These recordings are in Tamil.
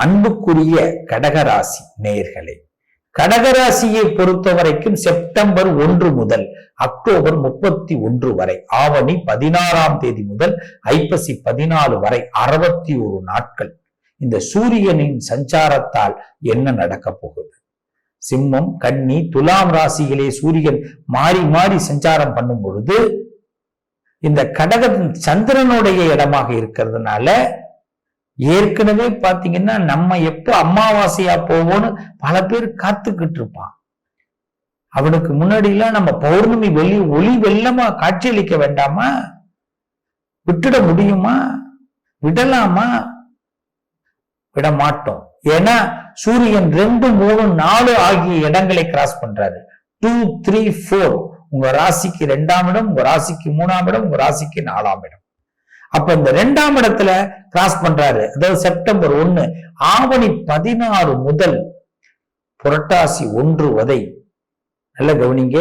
அன்புக்குரிய கடகராசி நேயர்களே, கடகராசியை பொறுத்த வரைக்கும் செப்டம்பர் 1 முதல் அக்டோபர் 31 வரை, ஆவணி 16ஆம் தேதி முதல் ஐப்பசி 14 வரை 61 நாட்கள் இந்த சூரியனின் சஞ்சாரத்தால் என்ன நடக்க போகுது? சிம்மம், கன்னி, துலாம் ராசிகளே சூரியன் மாறி மாறி சஞ்சாரம் பண்ணும் பொழுது இந்த கடக சந்திரனுடைய இடமாக இருக்கிறதுனால ஏற்கனவே பாத்தீங்கன்னா நம்ம எப்ப அமாவாசையா போவோம்னு பல பேர் காத்துக்கிட்டு இருப்பான். அவனுக்கு முன்னாடி எல்லாம் நம்ம பௌர்ணமி ஒளி வெள்ளமா காட்சியளிக்க வேண்டாமா? விட்டுட முடியுமா? விடலாமா? விட மாட்டோம். ஏன்னா சூரியன் 2, 3, 4 ஆகிய இடங்களை கிராஸ் பண்றாரு. 2, 3, 4 உங்க ராசிக்கு 2ஆம் இடம், உங்க ராசிக்கு 3ஆம் இடம், உங்க ராசிக்கு 4ஆம் இடம். அப்ப இந்த 2ஆம் இடத்துல கிராஸ் பண்றாரு. அதாவது செப்டம்பர் 1, ஆவணி 16 முதல் புரட்டாசி 1 வரை நல்ல கவனிங்க.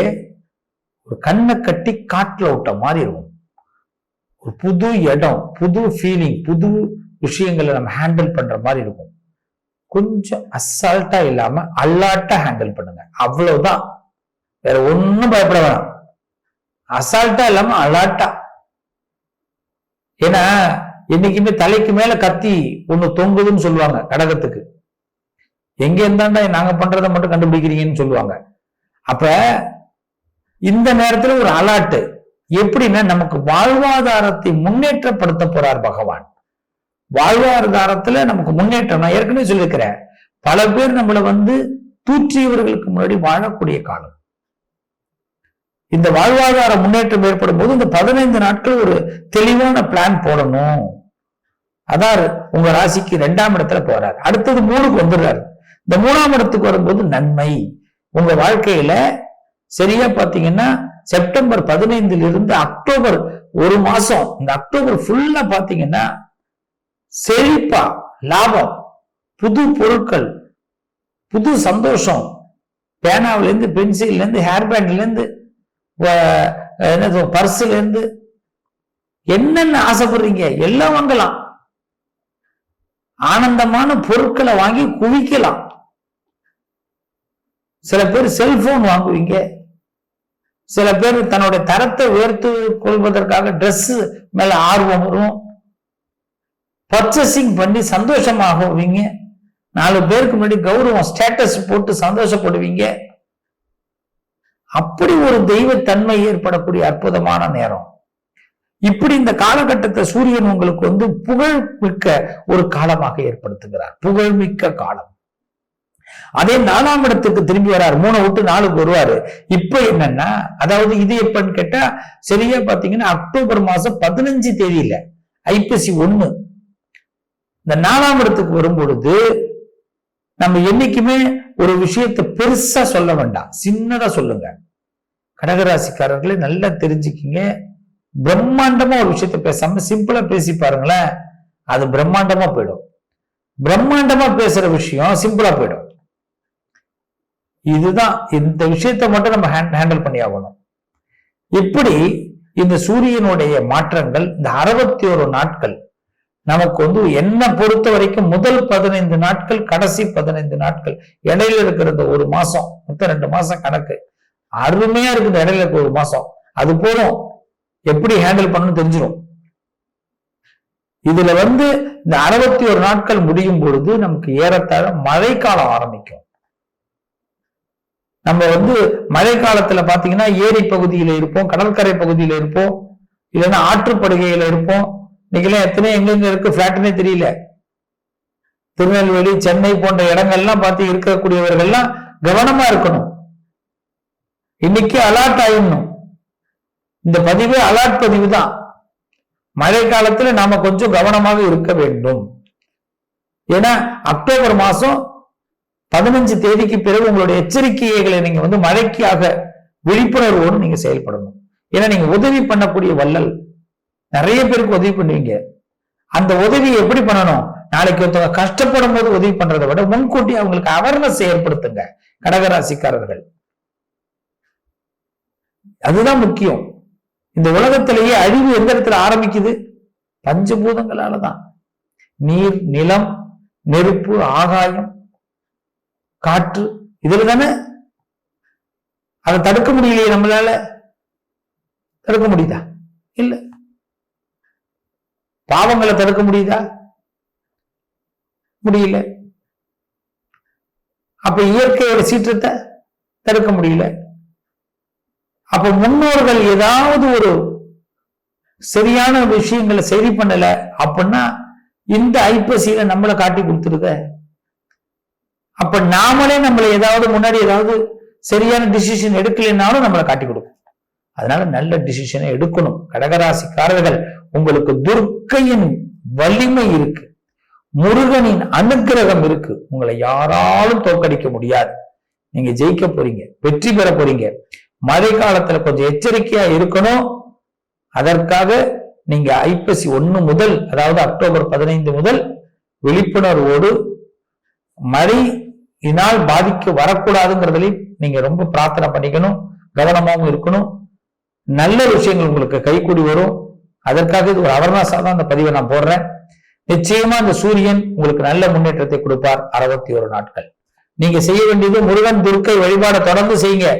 ஒரு கண்ணை கட்டி காட்டுல விட்ட மாதிரி இருக்கும். ஒரு புது இடம், புது ஃபீலிங், புது விஷயங்களை நம்ம ஹேண்டில் பண்ற மாதிரி இருக்கும். கொஞ்சம் அசால்ட்டா இல்லாம அல்லாட்டா ஹேண்டில் பண்ணுங்க, அவ்வளவுதான். வேற ஒன்னும் பயப்பட வேணாம். அசால்ட்டா இல்லாம அலாட்டா. ஏன்னா என்னைக்குமே தலைக்கு மேல கத்தி ஒண்ணு தொங்குதுன்னு சொல்லுவாங்க கடகத்துக்கு. எங்க இருந்தாண்டா நாங்க பண்றதை மட்டும் கண்டுபிடிக்கிறீங்கன்னு சொல்லுவாங்க. அப்ப இந்த நேரத்துல ஒரு அலாட்டு எப்படின்னா, நமக்கு வாழ்வாதாரத்தை முன்னேற்றப்படுத்த போறார் பகவான். வாழ்வாதாரத்துல நமக்கு முன்னேற்றம். நான் ஏற்கனவே சொல்லியிருக்கிறேன், பல பேர் நம்மளை தூற்றியவர்களுக்கு முன்னாடி வாழக்கூடிய காலம். இந்த வாழ்வாதார முன்னேற்றம் ஏற்படும் போது இந்த 15 நாட்கள் ஒரு தெளிவான பிளான் போடணும். அதான் உங்க ராசிக்கு 2ஆம் இடத்துல போறார். அடுத்தது 3க்கு வந்துடுறாரு. இந்த 3ஆம் இடத்துக்கு வரும்போது நன்மை. உங்க வாழ்க்கையில சரியா பாத்தீங்கன்னா செப்டம்பர் 15 இருந்து அக்டோபர் 1 மாசம், இந்த அக்டோபர் ஃபுல்லா பாத்தீங்கன்னா செழிப்பா, லாபம், புது பொருட்கள், புது சந்தோஷம். பேனாவில இருந்து, பென்சில்ல இருந்து, ஹேர் பேண்ட்ல இருந்து, பர்ஸ்ல இருந்து என்னென்ன ஆசைப்படுறீங்க எல்லாம் வாங்கலாம். ஆனந்தமான பொருட்களை வாங்கி குவிக்கலாம். சில பேர் செல்போன் வாங்குவீங்க. சில பேர் தன்னுடைய தரத்தை உயர்த்து கொள்வதற்காக டிரெஸ் மேல ஆர்வம் வரும். பர்ச்சேசிங் பண்ணி சந்தோஷமாகுவீங்க. 4 பேருக்கு முன்னாடி கௌரவம், ஸ்டேட்டஸ் போட்டு சந்தோஷப்படுவீங்க. அப்படி ஒரு தெய்வத்தன்மை ஏற்படக்கூடிய அற்புதமான நேரம். இப்படி இந்த காலகட்டத்தை சூரியன் உங்களுக்கு புகழ்மிக்க ஒரு காலமாக ஏற்படுத்துகிறார். புகழ்மிக்க காலம். அதே 4ஆம் இடத்துக்கு திரும்பி வரார். 3 விட்டு 4க்கு வருவாரு. இப்ப என்னன்னா, அதாவது இது எப்பன்னு கேட்டா சரியா பாத்தீங்கன்னா அக்டோபர் மாசம் 15 தேதியில ஐப்பசி 1 இந்த 4ஆம் இடத்துக்கு வரும்பொழுது நம்ம என்னைக்குமே ஒரு விஷயத்தை பெருசா சொல்ல வேண்டாம், சின்னதா சொல்லுங்க. கடகராசிக்காரர்களே நல்லா தெரிஞ்சுக்கிங்க. பிரம்மாண்டமா ஒரு விஷயத்த பேசாம சிம்பிளா பேசி பாருங்களேன், அது பிரம்மாண்டமா போயிடும். பிரம்மாண்டமா பேசுற விஷயம் சிம்பிளா போயிடும். இதுதான், இந்த விஷயத்த மட்டும் நம்ம ஹேண்டில் பண்ணி ஆகணும். இப்படி இந்த சூரியனுடைய மாற்றங்கள் இந்த 61 நாட்கள் நமக்கு என்ன பொறுத்த வரைக்கும் முதல் 15 நாட்கள், கடைசி 15 நாட்கள், இடையில இருக்கிற இந்த 1 மாசம், மொத்தம் 2 மாசம் கணக்கு அருமையா இருக்கு. இந்த இடையில இருக்க 1 மாசம் அது போதும், எப்படி ஹேண்டில் பண்ணணும் தெரிஞ்சிடும். இதுல இந்த 61 நாட்கள் முடியும் பொழுது நமக்கு ஏறத்தாழ மழைக்காலம் ஆரம்பிக்கும். நம்ம மழை காலத்துல பாத்தீங்கன்னா ஏரி பகுதியில இருப்போம், கடற்கரை பகுதியில இருப்போம், இல்லைன்னா ஆற்றுப்படுகையில இருப்போம். இன்னைக்கெல்லாம் எத்தனை எங்கெங்க இருக்கு பிளாட்னே தெரியல. திருநெல்வேலி, சென்னை போன்ற இடங்கள்லாம் பார்த்து இருக்கக்கூடியவர்கள்லாம் கவனமா இருக்கணும். இன்னைக்கு அலர்ட் ஆயிடணும். இந்த பதிவே அலர்ட் பதிவு தான். மழை காலத்துல நாம கொஞ்சம் கவனமாக இருக்க வேண்டும். ஏன்னா அக்டோபர் மாசம் 15 தேதிக்கு பிறகு உங்களுடைய எச்சரிக்கைகளை நீங்க மழைக்காக விழிப்புணர்வோடு நீங்க செயல்படணும். ஏன்னா நீங்க உதவி பண்ணக்கூடிய வள்ளல், நிறைய பேருக்கு உதவி பண்ணுவீங்க. அந்த உதவி எப்படி பண்ணணும்? நாளைக்கு ஒருத்தவங்க கஷ்டப்படும் போது உதவி பண்றதை விட முன்கூட்டி அவங்களுக்கு அவேர்னஸ் ஏற்படுத்துங்க கடகராசிக்காரர்கள். அதுதான் முக்கியம். இந்த உலகத்திலேயே அழிவு எந்த இடத்துல ஆரம்பிக்குது? பஞ்சபூதங்களாலதான். நீர், நிலம், நெருப்பு, ஆகாயம், காற்று, இதுல தானே. அதை தடுக்க முடியலையே நம்மளால. தடுக்க முடியுதா? இல்ல. பாவங்களை தடுக்க முடியுதா? முடியல. அப்ப இயற்கையோட சீற்றத்தை தடுக்க முடியல. அப்ப முன்னோர்கள் ஏதாவது ஒரு சரியான விஷயங்களை சரி பண்ணல அப்படின்னா இந்த ஐப்பசியில நம்மளை காட்டி கொடுத்துருத. அப்ப நாமளே நம்மளை ஏதாவது முன்னாடி ஏதாவது சரியான டிசிஷன் எடுக்கலைன்னாலும் நம்மளை காட்டி கொடுக்கும். அதனால நல்ல டிசிஷனை எடுக்கணும். கடகராசிக்காரர்கள், உங்களுக்கு துர்க்கையின் வலிமை இருக்கு, முருகனின் அனுக்கிரகம் இருக்கு. உங்களை யாராலும் தோற்கடிக்க முடியாது. நீங்க ஜெயிக்க போறீங்க, வெற்றி பெற போறீங்க. மழை காலத்துல கொஞ்சம் எச்சரிக்கையா இருக்கணும். அதற்காக நீங்க ஐப்பசி 1 முதல், அதாவது அக்டோபர் 15 முதல் விழிப்புணர்வோடு மழையினால் பாதிக்க வரக்கூடாதுங்கிறதுலையும் நீங்க ரொம்ப பிரார்த்தனை பண்ணிக்கணும், கவனமாகவும் இருக்கணும். நல்ல விஷயங்கள் உங்களுக்கு கைகூடி வரும். அதற்காக இது ஒரு அவர்னஸா தான் அந்த பதிவை நான் போடுறேன். நிச்சயமா இந்த சூரியன் உங்களுக்கு நல்ல முன்னேற்றத்தை கொடுப்பார் 61 நாட்கள். நீங்க செய்ய வேண்டியது முருகன் துர்க்கை வழிபாட தொடர்ந்து செய்யுங்க.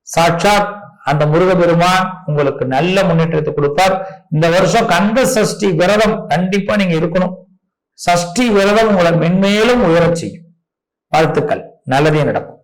சாட்சாத் அந்த முருக பெருமான் உங்களுக்கு நல்ல முன்னேற்றத்தை கொடுப்பார். இந்த வருஷம் கந்த சஷ்டி விரதம் கண்டிப்பா நீங்க இருக்கணும். சஷ்டி விரதம் உங்களை மென்மேலும் உயரச் செய்யும். வாழ்த்துக்கள், நல்லதே நடக்கும்.